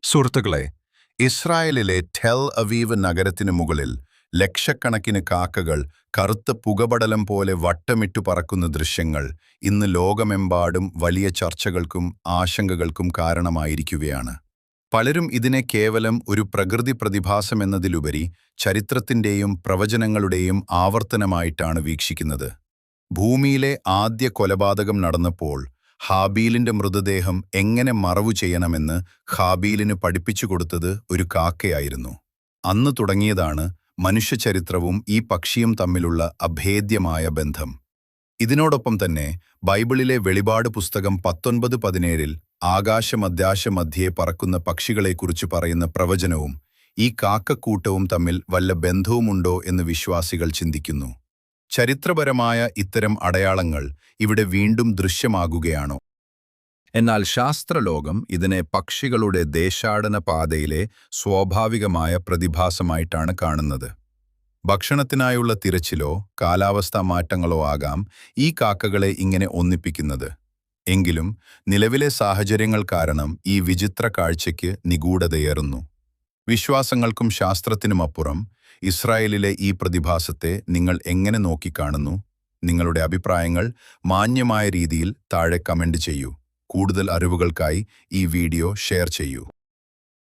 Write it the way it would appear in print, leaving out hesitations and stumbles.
സുഹൃത്തുക്കളെ, ഇസ്രായേലിലെ Tel Aviv നഗരത്തിനു മുകളിൽ ലക്ഷക്കണക്കിന് കാക്കകൾ കറുത്ത പുകപടലം പോലെ വട്ടമിട്ടു പറക്കുന്ന ദൃശ്യങ്ങൾ ഇന്ന് ലോകമെമ്പാടും വലിയ ചർച്ചകൾക്കും ആശങ്കകൾക്കും കാരണമായിരിക്കുകയാണ്. പലരും ഇതിനെ കേവലം ഒരു പ്രകൃതി പ്രതിഭാസമെന്നതിലുപരി ചരിത്രത്തിൻ്റെയും പ്രവചനങ്ങളുടെയും ആവർത്തനമായിട്ടാണ് വീക്ഷിക്കുന്നത്. ഭൂമിയിലെ ആദ്യ കൊലപാതകം നടന്നപ്പോൾ ഹാബീലിന്റെ മൃതദേഹം എങ്ങനെ മറവു ചെയ്യണമെന്ന് ഹാബീലിന് പഠിപ്പിച്ചു കൊടുത്തത് ഒരു കാക്കയായിരുന്നു. അന്ന് തുടങ്ങിയതാണ് മനുഷ്യചരിത്രവും ഈ പക്ഷിയും തമ്മിലുള്ള അഭേദ്യമായ ബന്ധം. ഇതിനോടൊപ്പം തന്നെ ബൈബിളിലെ വെളിപാട് പുസ്തകം 19:17 ആകാശമധ്യേ പറക്കുന്ന പക്ഷികളെക്കുറിച്ച് പറയുന്ന പ്രവചനവും ഈ കാക്കക്കൂട്ടവും തമ്മിൽ വല്ല ബന്ധവുമുണ്ടോ എന്ന് വിശ്വാസികൾ ചിന്തിക്കുന്നു. ചരിത്രപരമായ ഇത്തരം അടയാളങ്ങൾ ഇവിടെ വീണ്ടും ദൃശ്യമാകുകയാണോ? എന്നാൽ ശാസ്ത്രലോകം ഇതിനെ പക്ഷികളുടെ ദേശാടന പാതയിലെ സ്വാഭാവികമായ പ്രതിഭാസമായിട്ടാണ് കാണുന്നത്. ഭക്ഷണത്തിനായുള്ള തിരച്ചിലോ കാലാവസ്ഥാ മാറ്റങ്ങളോ ആകാം ഈ കാക്കകളെ ഇങ്ങനെ ഒന്നിപ്പിക്കുന്നത്. എങ്കിലും നിലവിലെ സാഹചര്യങ്ങൾ കാരണം ഈ വിചിത്ര കാഴ്ചയ്ക്ക് നിഗൂഢതയേറുന്നു. വിശ്വാസങ്ങൾക്കും ശാസ്ത്രത്തിനുമപ്പുറം ഇസ്രായേലിലെ ഈ പ്രതിഭാസത്തെ നിങ്ങൾ എങ്ങനെ നോക്കിക്കാണുന്നു? നിങ്ങളുടെ അഭിപ്രായങ്ങൾ മാന്യമായ രീതിയിൽ താഴെ കമന്റ് ചെയ്യൂ. കൂടുതൽ അറിവുകൾക്കായി ഈ വീഡിയോ ഷെയർ ചെയ്യൂ.